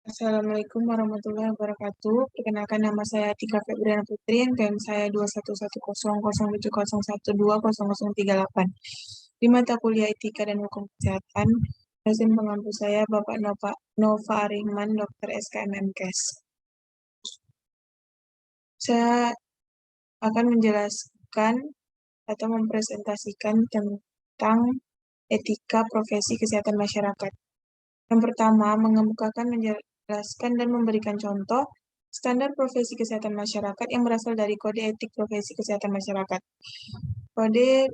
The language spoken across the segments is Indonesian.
Assalamualaikum warahmatullahi wabarakatuh. Perkenalkan nama saya Tika Febriana Putri, NPM saya 211000712008. Di mata kuliah Etika dan Hukum Kesehatan, dosen pengampu saya Bapak Nova Arihman, Dr. SKMMKes. Saya akan menjelaskan atau mempresentasikan tentang etika profesi kesehatan masyarakat. Yang pertama, mengemukakan, menjelaskan, dan memberikan contoh standar profesi kesehatan masyarakat yang berasal dari Kode Etik Profesi Kesehatan Masyarakat. Kode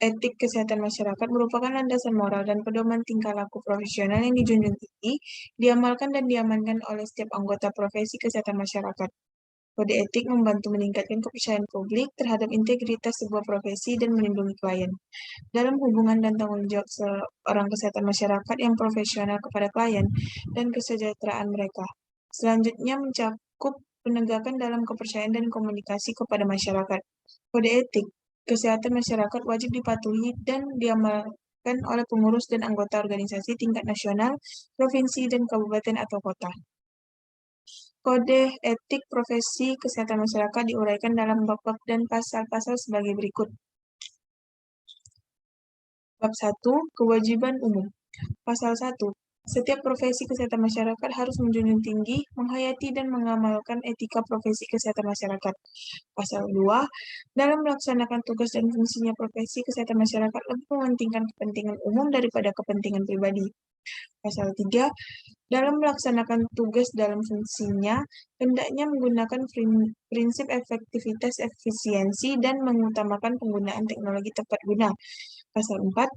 Etik Kesehatan Masyarakat merupakan landasan moral dan pedoman tingkah laku profesional yang dijunjung tinggi, diamalkan dan diamankan oleh setiap anggota profesi kesehatan masyarakat. Kode etik membantu meningkatkan kepercayaan publik terhadap integritas sebuah profesi dan melindungi klien. Dalam hubungan dan tanggung jawab seorang kesehatan masyarakat yang profesional kepada klien dan kesejahteraan mereka. Selanjutnya mencakup penegakan dalam kepercayaan dan komunikasi kepada masyarakat. Kode etik kesehatan masyarakat wajib dipatuhi dan diamalkan oleh pengurus dan anggota organisasi tingkat nasional, provinsi, dan kabupaten atau kota. Kode etik profesi kesehatan masyarakat diuraikan dalam bab-bab dan pasal-pasal sebagai berikut. Bab 1. Kewajiban umum. Pasal 1. Setiap profesi kesehatan masyarakat harus menjunjung tinggi, menghayati, dan mengamalkan etika profesi kesehatan masyarakat. Pasal 2. Dalam melaksanakan tugas dan fungsinya profesi kesehatan masyarakat lebih mementingkan kepentingan umum daripada kepentingan pribadi. Pasal 3. Dalam melaksanakan tugas dalam fungsinya, hendaknya menggunakan prinsip efektivitas efisiensi dan mengutamakan penggunaan teknologi tepat guna. Pasal 4.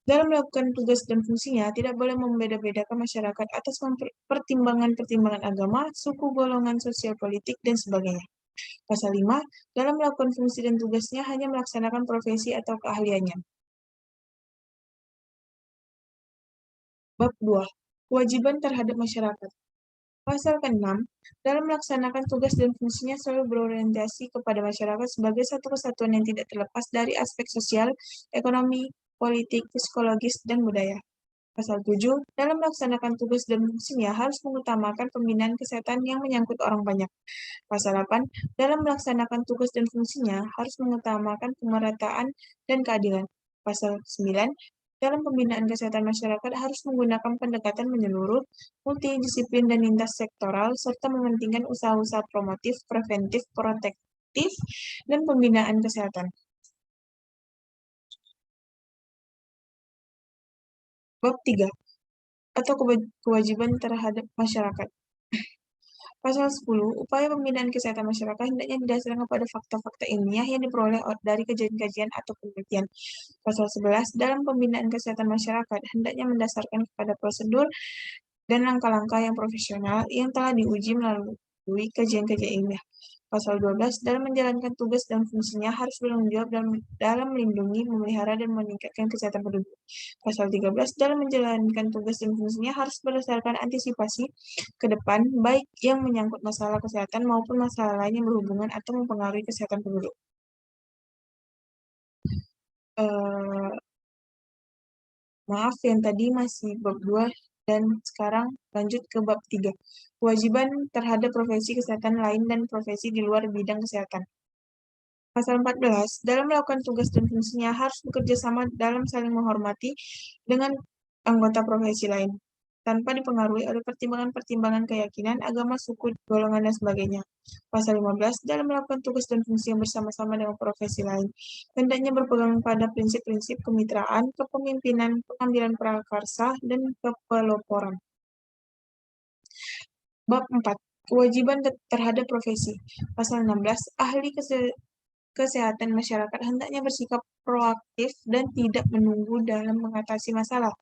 Dalam melakukan tugas dan fungsinya, tidak boleh membeda-bedakan masyarakat atas pertimbangan-pertimbangan agama, suku, golongan, sosial, politik, dan sebagainya. Pasal 5. Dalam melakukan fungsi dan tugasnya, hanya melaksanakan profesi atau keahliannya. Bab 2. Kewajiban terhadap masyarakat. Pasal ke-6, dalam melaksanakan tugas dan fungsinya selalu berorientasi kepada masyarakat sebagai satu kesatuan yang tidak terlepas dari aspek sosial, ekonomi, politik, psikologis, dan budaya. Pasal 7, dalam melaksanakan tugas dan fungsinya harus mengutamakan pembinaan kesehatan yang menyangkut orang banyak. Pasal 8, dalam melaksanakan tugas dan fungsinya harus mengutamakan pemerataan dan keadilan. Pasal 9, dalam pembinaan kesehatan masyarakat harus menggunakan pendekatan menyeluruh, multidisiplin dan lintas sektoral, serta mementingkan usaha-usaha promotif, preventif, protektif, dan pembinaan kesehatan. Bab 3, atau kewajiban terhadap masyarakat. Pasal 10, upaya pembinaan kesehatan masyarakat hendaknya didasarkan pada fakta-fakta ilmiah yang diperoleh dari kajian-kajian atau penelitian. Pasal 11, dalam pembinaan kesehatan masyarakat hendaknya mendasarkan kepada prosedur dan langkah-langkah yang profesional yang telah diuji melalui kajian-kajian ilmiah. Pasal 12, dalam menjalankan tugas dan fungsinya harus bertanggung jawab dalam melindungi, memelihara, dan meningkatkan kesehatan penduduk. Pasal 13, dalam menjalankan tugas dan fungsinya harus berdasarkan antisipasi ke depan, baik yang menyangkut masalah kesehatan maupun masalah lain yang berhubungan atau mempengaruhi kesehatan penduduk. Maaf, yang tadi masih bab 2 dan sekarang lanjut ke bab 3. Kewajiban terhadap profesi kesehatan lain dan profesi di luar bidang kesehatan. Pasal 14, dalam melakukan tugas dan fungsinya harus bekerja sama dalam saling menghormati dengan anggota profesi lain, tanpa dipengaruhi oleh pertimbangan-pertimbangan keyakinan, agama, suku, golongan, dan sebagainya. Pasal 15, dalam melakukan tugas dan fungsi yang bersama-sama dengan profesi lain, hendaknya berpegang pada prinsip-prinsip kemitraan, kepemimpinan, pengambilan prakarsa, dan kepeloporan. Bab 4. Kewajiban terhadap profesi. Pasal 16, ahli kesehatan masyarakat hendaknya bersikap proaktif dan tidak menunggu dalam mengatasi masalah.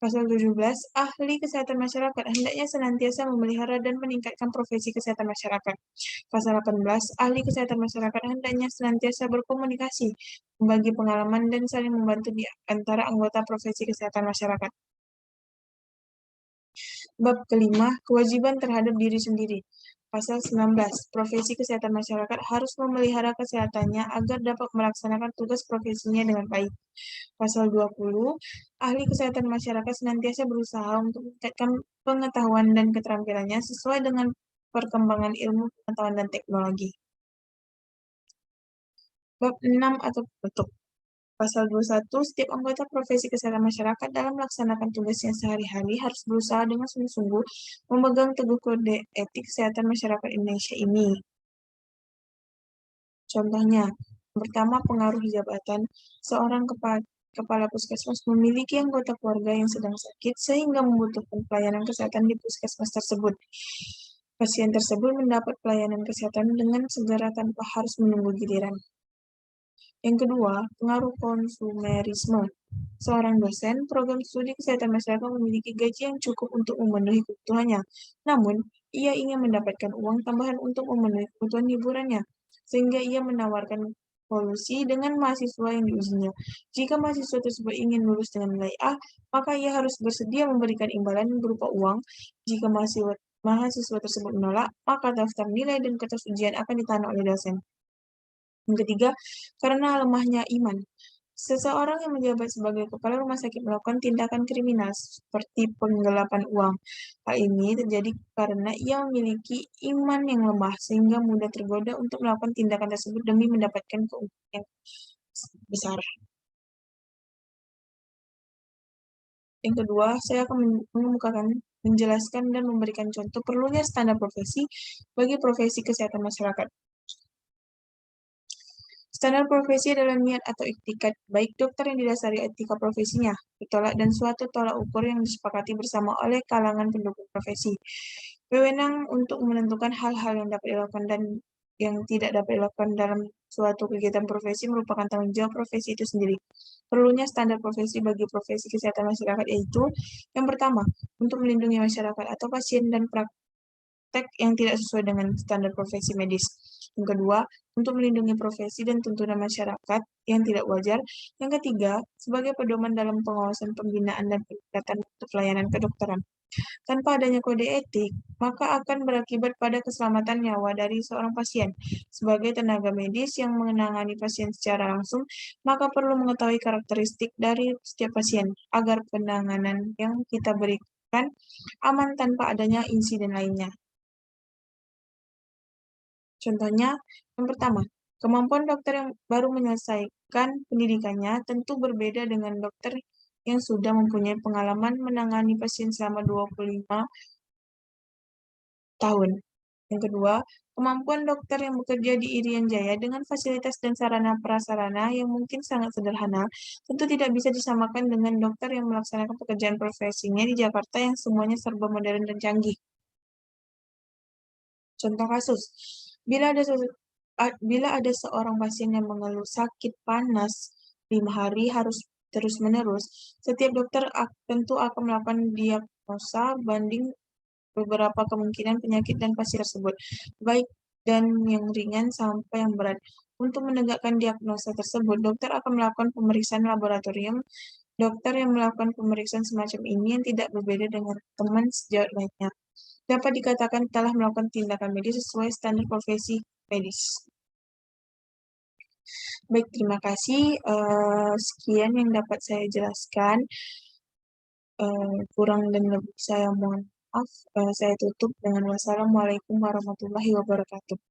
Pasal 17, ahli kesehatan masyarakat hendaknya senantiasa memelihara dan meningkatkan profesi kesehatan masyarakat. Pasal 18, ahli kesehatan masyarakat hendaknya senantiasa berkomunikasi, membagi pengalaman, dan saling membantu di antara anggota profesi kesehatan masyarakat. Bab kelima, kewajiban terhadap diri sendiri. Pasal 19. Profesi kesehatan masyarakat harus memelihara kesehatannya agar dapat melaksanakan tugas profesinya dengan baik. Pasal 20. Ahli kesehatan masyarakat senantiasa berusaha untuk meningkatkan pengetahuan dan keterampilannya sesuai dengan perkembangan ilmu pengetahuan dan teknologi. Bab 6 atau penutup. Pasal 21, setiap anggota profesi kesehatan masyarakat dalam melaksanakan tugasnya sehari-hari harus berusaha dengan sungguh-sungguh memegang teguh kode etik kesehatan masyarakat Indonesia ini. Contohnya, yang pertama, pengaruh jabatan. Seorang kepala puskesmas memiliki anggota keluarga yang sedang sakit sehingga membutuhkan pelayanan kesehatan di puskesmas tersebut. Pasien tersebut mendapat pelayanan kesehatan dengan segera tanpa harus menunggu giliran. Yang kedua, pengaruh konsumerisme. Seorang dosen program studi kesehatan masyarakat memiliki gaji yang cukup untuk memenuhi kebutuhannya. Namun, ia ingin mendapatkan uang tambahan untuk memenuhi kebutuhan hiburannya, sehingga ia menawarkan polusi dengan mahasiswa yang diujinya. Jika mahasiswa tersebut ingin lulus dengan nilai A, maka ia harus bersedia memberikan imbalan berupa uang. Jika mahasiswa tersebut menolak, maka daftar nilai dan kertas ujian akan ditahan oleh dosen. Yang ketiga, karena lemahnya iman. Seseorang yang menjabat sebagai kepala rumah sakit melakukan tindakan kriminal seperti penggelapan uang. Hal ini terjadi karena ia memiliki iman yang lemah sehingga mudah tergoda untuk melakukan tindakan tersebut demi mendapatkan keuntungan yang besar. Yang kedua, saya akan menjelaskan dan memberikan contoh perlunya standar profesi bagi profesi kesehatan masyarakat. Standar profesi adalah niat atau iktikat baik dokter yang didasari etika profesinya, ditolak dan suatu tolak ukur yang disepakati bersama oleh kalangan pendukung profesi. Wewenang untuk menentukan hal-hal yang dapat dilakukan dan yang tidak dapat dilakukan dalam suatu kegiatan profesi merupakan tanggung jawab profesi itu sendiri. Perlunya standar profesi bagi profesi kesehatan masyarakat yaitu, yang pertama, untuk melindungi masyarakat atau pasien dan praktek yang tidak sesuai dengan standar profesi medis. Yang kedua, untuk melindungi profesi dan tuntunan masyarakat yang tidak wajar. Yang ketiga, sebagai pedoman dalam pengawasan pembinaan dan peningkatan untuk pelayanan kedokteran. Tanpa adanya kode etik, maka akan berakibat pada keselamatan nyawa dari seorang pasien. Sebagai tenaga medis yang menangani pasien secara langsung, maka perlu mengetahui karakteristik dari setiap pasien agar penanganan yang kita berikan aman tanpa adanya insiden lainnya. Contohnya, yang pertama, kemampuan dokter yang baru menyelesaikan pendidikannya tentu berbeda dengan dokter yang sudah mempunyai pengalaman menangani pasien selama 25 tahun. Yang kedua, kemampuan dokter yang bekerja di Irian Jaya dengan fasilitas dan sarana prasarana yang mungkin sangat sederhana, tentu tidak bisa disamakan dengan dokter yang melaksanakan pekerjaan profesinya di Jakarta yang semuanya serba modern dan canggih. Contoh kasus, bila ada seorang pasien yang mengeluh sakit panas 5 hari harus terus-menerus, setiap dokter tentu akan melakukan diagnosa banding beberapa kemungkinan penyakit dan pasien tersebut, baik dan yang ringan sampai yang berat. Untuk menegakkan diagnosa tersebut, dokter akan melakukan pemeriksaan laboratorium. Dokter yang melakukan pemeriksaan semacam ini yang tidak berbeda dengan teman sejawat lainnya dapat dikatakan telah melakukan tindakan medis sesuai standar profesi medis. Baik, terima kasih. Sekian yang dapat saya jelaskan. Kurang dan lebih saya mohon maaf. Saya tutup dengan wassalamualaikum warahmatullahi wabarakatuh.